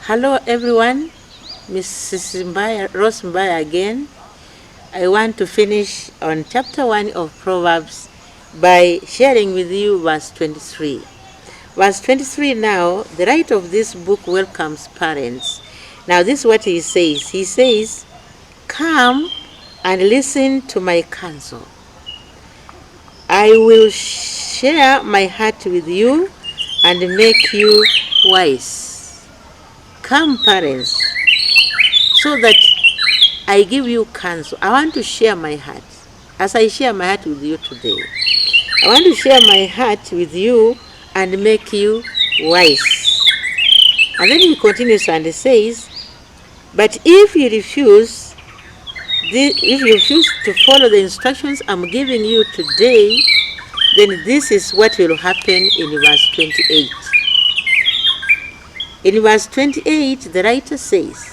Hello everyone, Mrs. Rose Mbaya again. I want to finish on chapter 1 of Proverbs by sharing with you verse 23. Verse 23 now, the writer of this book welcomes parents. Now this is what he says. He says, "Come and listen to my counsel. I will share my heart with you and make you wise." Come, parents, so that I give you counsel. I want to share my heart. As I share my heart with you today, I want to share my heart with you and make you wise. And then he continues and says, "But if you refuse to follow the instructions I'm giving you today, then this is what will happen in verse 28. In verse 28, the writer says,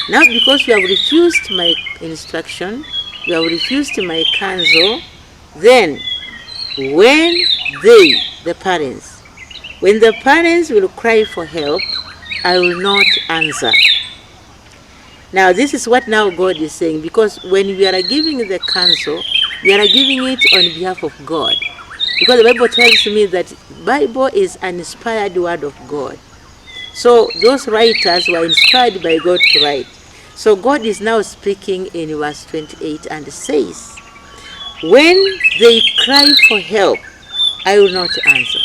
"Now because you have refused my instruction, you have refused my counsel, then when the parents will cry for help, I will not answer." Now this is what now God is saying, because when we are giving the counsel, we are giving it on behalf of God. Because the Bible tells me that Bible is an inspired word of God. So those writers were inspired by God to write. So God is now speaking in verse 28 and says, "When they cry for help, I will not answer.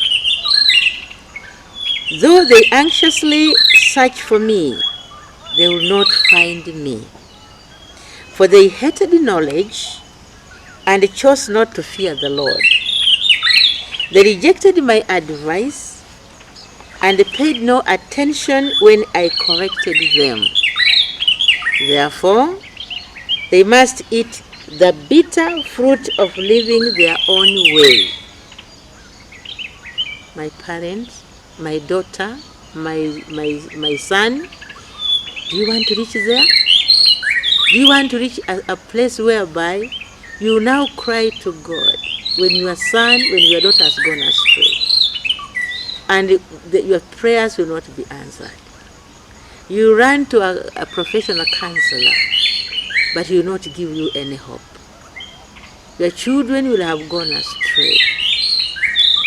Though they anxiously search for me, they will not find me. For they hated knowledge and chose not to fear the Lord. They rejected my advice and paid no attention when I corrected them. Therefore, they must eat the bitter fruit of living their own way." My parents, my daughter, my son, do you want to reach there? Do you want to reach a place whereby you now cry to God when your son, when your daughter has gone astray, and your prayers will not be answered? You run to a professional counselor, but he will not give you any hope. Your children will have gone astray.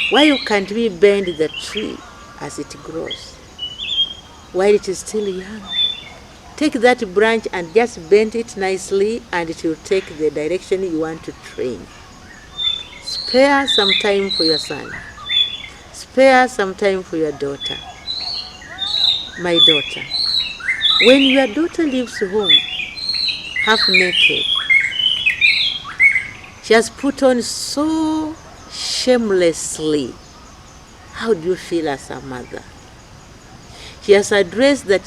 Why can't we bend the tree as it grows while it is still young? Take that branch and just bend it nicely, and it will take the direction you want to train. Spare some time for your son. Spare some time for your daughter. My daughter, when your daughter leaves home half naked, she has put on so shamelessly, how do you feel as a mother? She has a dress that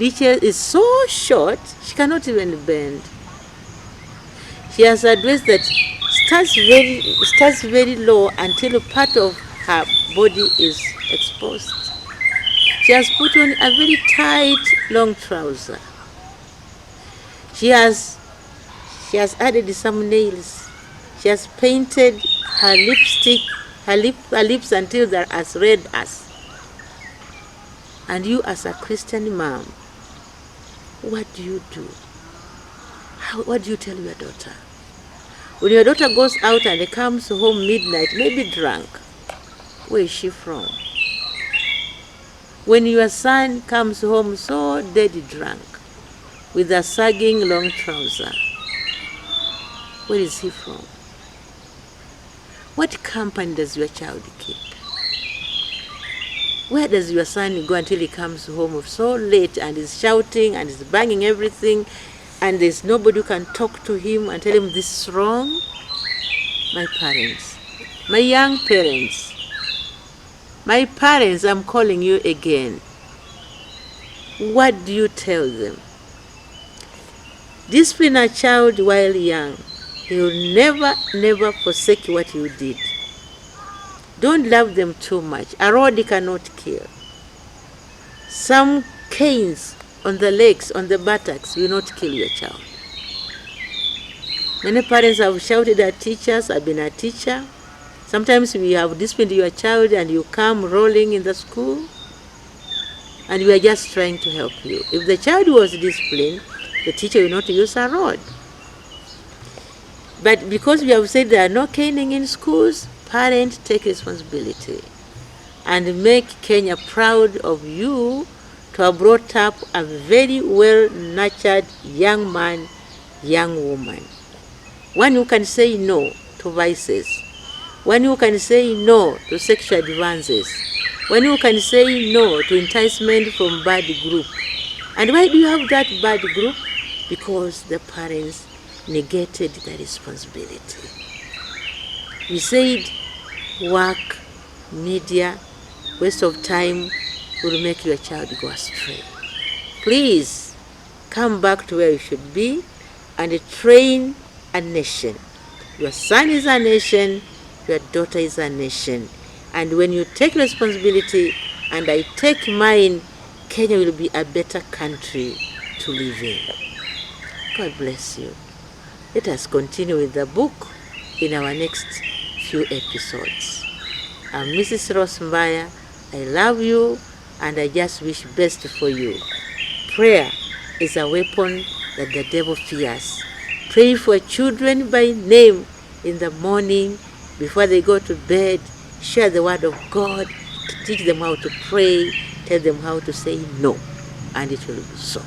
is so short, she cannot even bend. She has a dress that starts very low until part of her body is exposed. She has put on a very tight, long trouser. She has added some nails. She has painted her lipstick, her lips until they're as red as. And you, as a Christian mom, what do you do? What do you tell your daughter? When your daughter goes out and comes home midnight, maybe drunk, where is she from? When your son comes home so dead drunk, with a sagging long trouser, where is he from? What company does your child keep? Where does your son go until he comes home so late and is shouting and is banging everything, and there's nobody who can talk to him and tell him this is wrong? My parents, my young parents, my parents, I'm calling you again. What do you tell them? Discipline a child while young. He will never forsake what you did. Don't love them too much. A rod cannot kill. Some canes on the legs, on the buttocks, will not kill your child. Many parents have shouted at teachers. I've been a teacher. Sometimes we have disciplined your child and you come rolling in the school. and we are just trying to help you. If the child was disciplined, the teacher will not use a rod. But because we have said there are no caning in schools, parents take responsibility and make Kenya proud of you to have brought up a very well-nurtured young man, young woman. One who can say no to vices. One who can say no to sexual advances. One who can say no to enticement from bad group. And why do you have that bad group? Because the parents negated the responsibility. We said work, media, waste of time will make your child go astray. Please come back to where you should be and train a nation. Your son is a nation, your daughter is a nation. And when you take responsibility and I take mine, Kenya will be a better country to live in. God bless you. Let us continue with the book in our next few episodes. I'm Mrs. Rose Mbaya. I love you and I just wish best for you. Prayer is a weapon that the devil fears. Pray for children by name in the morning, before they go to bed. Share the word of God, teach them how to pray, tell them how to say no, and it will be so.